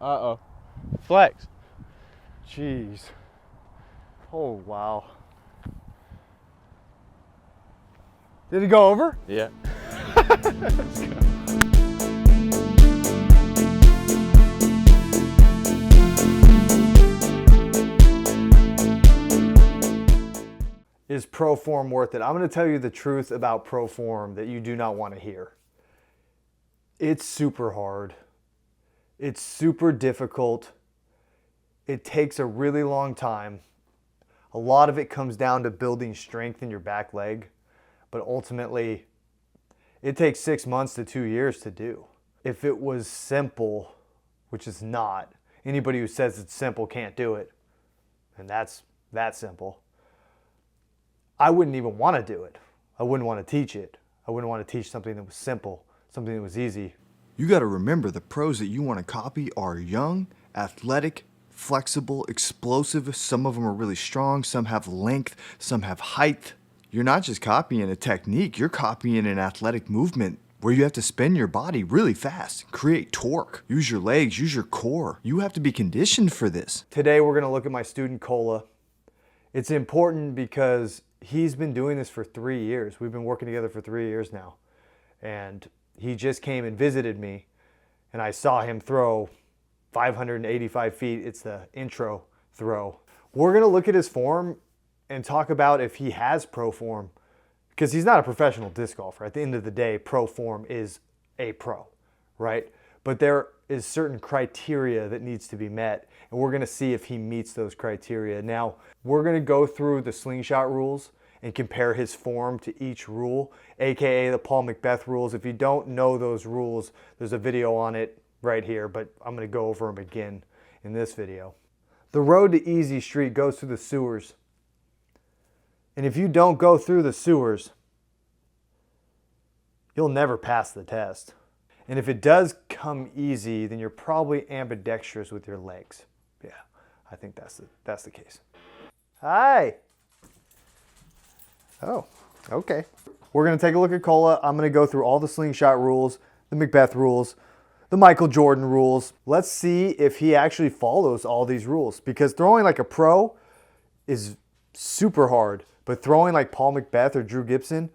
Uh-oh. Flex. Jeez. Oh, wow. Did it go over? Yeah. Let's go. Is pro form worth it? I'm going to tell you the truth about pro form that you do not want to hear. It's super hard. It's super difficult. It takes a really long time. A lot of it comes down to building strength in your back leg, but ultimately it takes 6 months to 2 years to do. If it was simple, which is not, anybody who says it's simple can't do it, and that's that simple. I wouldn't even want to do it. I wouldn't want to teach it. I wouldn't want to teach something that was simple, something that was easy. You got to remember, the pros that you want to copy are young, athletic, flexible, explosive. Some of them are really strong. Some have length. Some have height. You're not just copying a technique. You're copying an athletic movement where you have to spin your body really fast, create torque, use your legs, use your core. You have to be conditioned for this. Today we're going to look at my student Cola. It's important because he's been doing this for 3 years. We've been working together for 3 years now. And he just came and visited me, and I saw him throw 585 feet. It's the intro throw. We're going to look at his form and talk about if he has pro form, because he's not a professional disc golfer. At the end of the day, pro form is a pro, right? But there is certain criteria that needs to be met, and we're going to see if he meets those criteria. Now, we're going to go through the Slingshot rules and compare his form to each rule, aka the Paul McBeth rules. If you don't know those rules, there's a video on it right here, but I'm going to go over them again in this video. The road to Easy Street goes through the sewers. And if you don't go through the sewers, you'll never pass the test. And if it does come easy, then you're probably ambidextrous with your legs. Yeah, I think that's the case. Hi. Oh, okay. We're going to take a look at Cola. I'm going to go through all the Slingshot rules, the McBeth rules, the Michael Jordan rules. Let's see if he actually follows all these rules, because throwing like a pro is super hard, but throwing like Paul McBeth or Drew Gibson,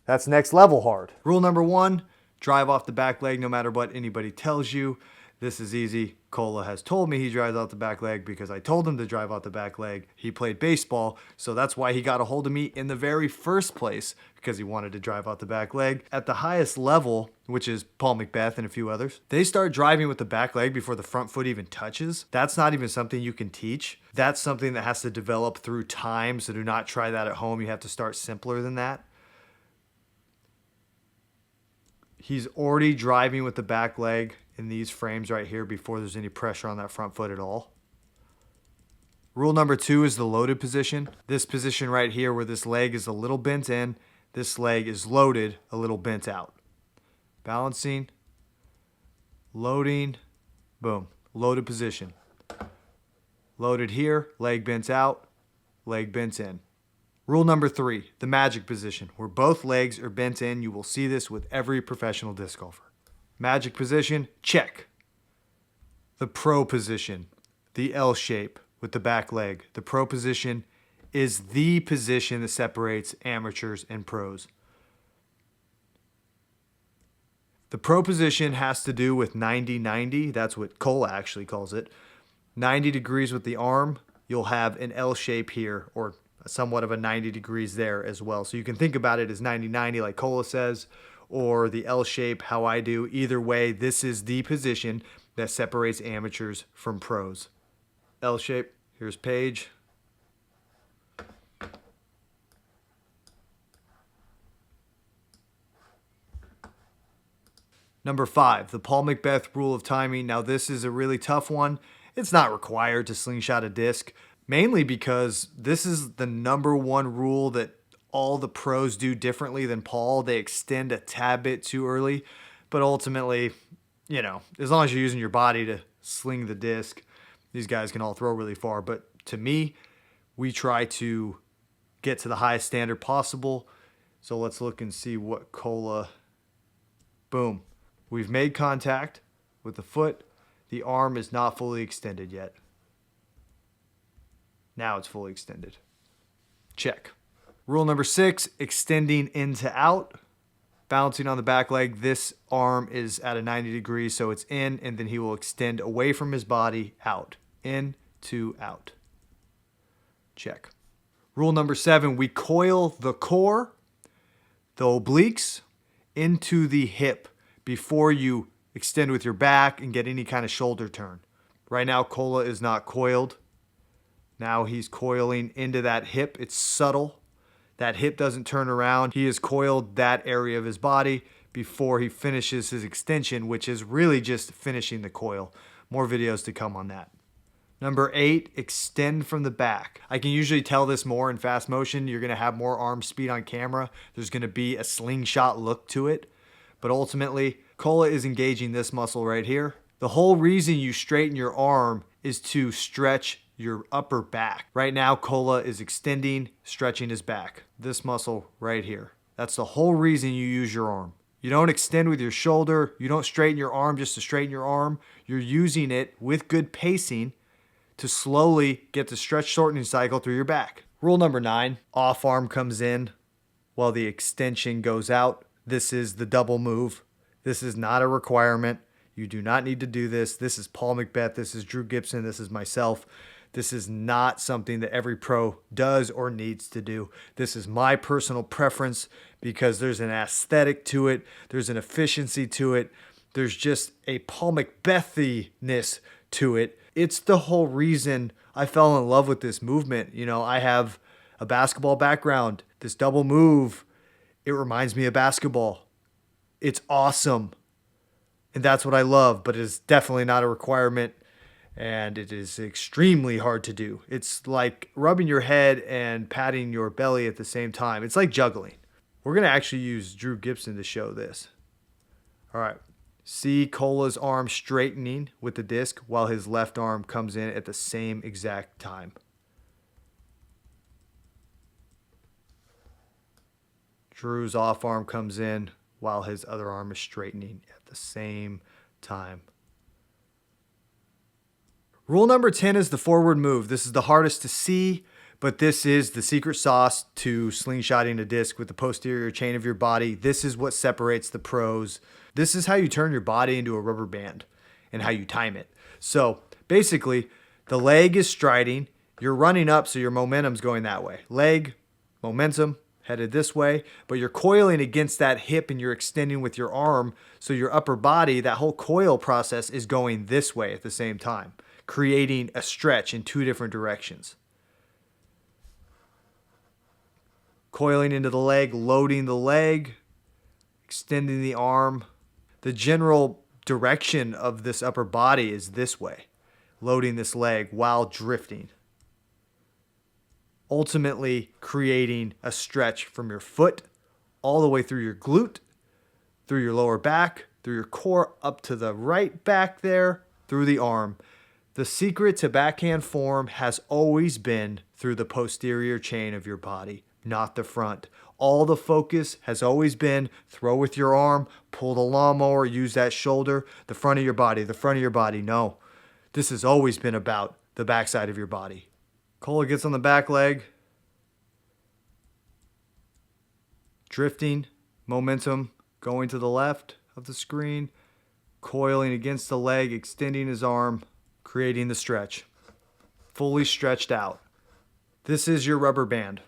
that's next level hard. Rule number 1, drive off the back leg no matter what anybody tells you. This is easy. Cola has told me he drives out the back leg because I told him to drive out the back leg. He played baseball, so that's why he got a hold of me in the very first place, because he wanted to drive out the back leg. At the highest level, which is Paul McBeth and a few others, they start driving with the back leg before the front foot even touches. That's not even something you can teach. That's something that has to develop through time, so do not try that at home. You have to start simpler than that. He's already driving with the back leg in these frames right here before there's any pressure on that front foot at all. Rule number 2 is the loaded position. This position right here where this leg is a little bent in, this leg is loaded, a little bent out. Balancing, loading, boom, loaded position. Loaded here, leg bent out, leg bent in. Rule number 3, the magic position, where both legs are bent in. You will see this with every professional disc golfer. Magic position, check. The pro position, the L shape with the back leg. The pro position is the position that separates amateurs and pros. The pro position has to do with 90-90. That's what Cola actually calls it. 90 degrees with the arm. You'll have an L shape here, or somewhat of a 90 degrees there as well. So you can think about it as 90-90 like Cola says, or the L shape how I do. Either way, this is the position that separates amateurs from pros. L shape, here's Paige. Number 5, the Paul McBeth rule of timing. Now this is a really tough one. It's not required to slingshot a disc, mainly because this is the number 1 rule that all the pros do differently than Paul. They extend a tad bit too early, but ultimately, you know, as long as you're using your body to sling the disc, these guys can all throw really far. But to me, we try to get to the highest standard possible. So let's look and see what Cola, boom. We've made contact with the foot. The arm is not fully extended yet. Now it's fully extended. Check. Rule number 6, extending in to out. Balancing on the back leg. This arm is at a 90 degrees, so it's in, and then he will extend away from his body, out. In to out. Check. Rule number 7, we coil the core, the obliques, into the hip before you extend with your back and get any kind of shoulder turn. Right now, Cola is not coiled. Now he's coiling into that hip. It's subtle. That hip doesn't turn around. He has coiled that area of his body before he finishes his extension, which is really just finishing the coil. More videos to come on that. Number 8, extend from the back. I can usually tell this more in fast motion. You're going to have more arm speed on camera. There's going to be a slingshot look to it. But ultimately, Cola is engaging this muscle right here. The whole reason you straighten your arm is to stretch your upper back. Right now, Cola is extending, stretching his back. This muscle right here. That's the whole reason you use your arm. You don't extend with your shoulder. You don't straighten your arm just to straighten your arm. You're using it with good pacing to slowly get the stretch shortening cycle through your back. Rule number 9, off arm comes in while the extension goes out. This is the double move. This is not a requirement. You do not need to do this. This is Paul Macbeth. This is Drew Gibson. This is myself. This is not something that every pro does or needs to do. This is my personal preference because there's an aesthetic to it. There's an efficiency to it. There's just a Paul Macbethy-ness to it. It's the whole reason I fell in love with this movement. You know, I have a basketball background. This double move, it reminds me of basketball. It's awesome. And that's what I love, but it's definitely not a requirement. And it is extremely hard to do. It's like rubbing your head and patting your belly at the same time. It's like juggling. We're going to actually use Drew Gibson to show this. All right. See Cola's arm straightening with the disc while his left arm comes in at the same exact time. Drew's off arm comes in while his other arm is straightening at the same time. Rule number 10 is the forward move. This is the hardest to see, but this is the secret sauce to slingshotting a disc with the posterior chain of your body. This is what separates the pros. This is how you turn your body into a rubber band and how you time it. So basically, the leg is striding. You're running up, so your momentum's going that way. Leg, momentum, headed this way, but you're coiling against that hip and you're extending with your arm, so your upper body, that whole coil process is going this way at the same time, creating a stretch in two different directions. Coiling into the leg, loading the leg, extending the arm. The general direction of this upper body is this way, loading this leg while drifting. Ultimately creating a stretch from your foot all the way through your glute, through your lower back, through your core, up to the right back there, through the arm. The secret to backhand form has always been through the posterior chain of your body, not the front. All the focus has always been throw with your arm, pull the lawnmower, use that shoulder, the front of your body, the front of your body. No, this has always been about the backside of your body. Cola gets on the back leg. Drifting, momentum, going to the left of the screen, coiling against the leg, extending his arm, creating the stretch. Fully stretched out. This is your rubber band.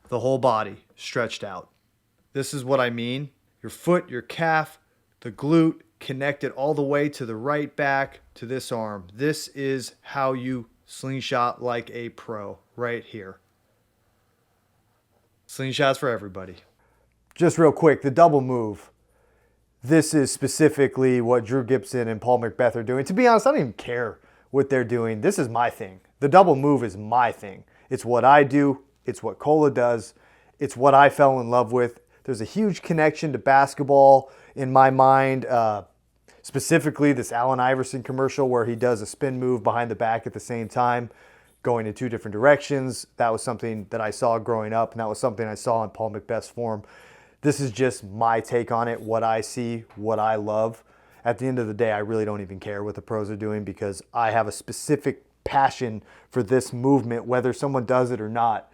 The whole body stretched out. This is what I mean. Your foot, your calf, the glute, connected all the way to the right back to this arm. This is how you slingshot like a pro right here. Slingshots for everybody. Just real quick, the double move. This is specifically what Drew Gibson and Paul Macbeth are doing. To be honest, I don't even care what they're doing. This is my thing. The double move is my thing. It's what I do. It's what Cola does. It's what I fell in love with. There's a huge connection to basketball in my mind. Specifically, this Allen Iverson commercial where he does a spin move behind the back at the same time, going in two different directions. That was something that I saw growing up, and that was something I saw in Paul Macbeth's form. This is just my take on it, what I see, what I love. at the end of the day, I really don't even care what the pros are doing because I have a specific passion for this movement, whether someone does it or not.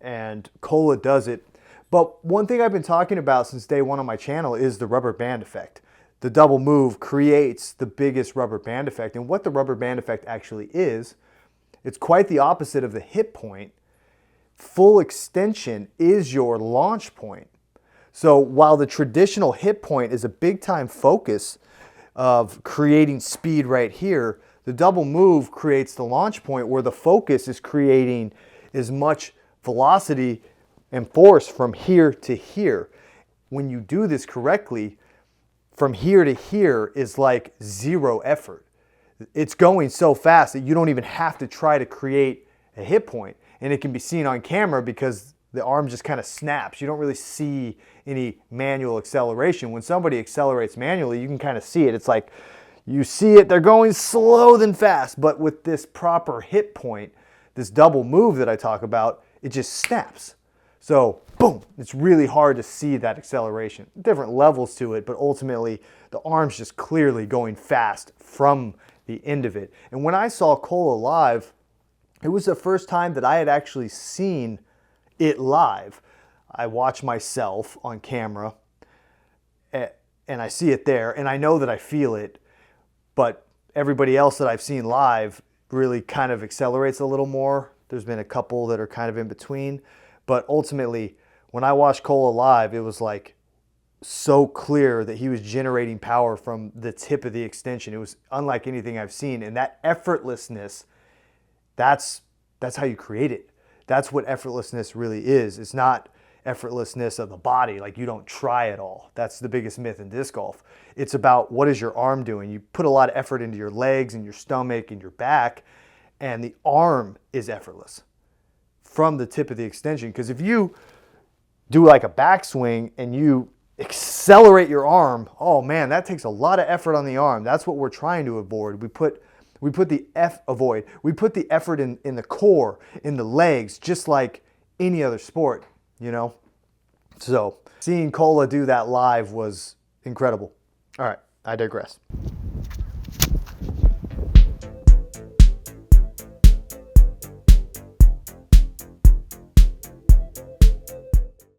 And Cola does it. But one thing I've been talking about since day one on my channel is the rubber band effect. The double move creates the biggest rubber band effect. And what the rubber band effect actually is, it's quite the opposite of the hit point. Full extension is your launch point. So while the traditional hit point is a big time focus of creating speed right here, the double move creates the launch point where the focus is creating as much velocity and force from here to here. When you do this correctly, from here to here is like zero effort. It's going so fast that you don't even have to try to create a hit point. And it can be seen on camera because the arm just kind of snaps. You don't really see any manual acceleration. When somebody accelerates manually, you can kind of see it. It's like you see it, they're going slow than fast. But with this proper hit point, this double move that I talk about, it just snaps. So boom, it's really hard to see that acceleration. Different levels to it, but ultimately the arm's just clearly going fast from the end of it. And when I saw Cola live, it was the first time that I had actually seen it live. I watch myself on camera and I see it there and I know that I feel it, but everybody else that I've seen live really kind of accelerates a little more. There's been a couple that are kind of in between, but ultimately when I watched Cola live, it was like so clear that he was generating power from the tip of the extension. It was unlike anything I've seen, and that effortlessness, that's how you create it. That's what effortlessness really is. It's not effortlessness of the body, like you don't try at all. That's the biggest myth in disc golf. It's about what is your arm doing. You put a lot of effort into your legs and your stomach and your back, and the arm is effortless from the tip of the extension. Because if you do like a backswing and you accelerate your arm, oh man, that takes a lot of effort on the arm. That's what we're trying to avoid. We put the effort in the core, in the legs, just like any other sport, you know? So seeing Cola do that live was incredible. All right, I digress.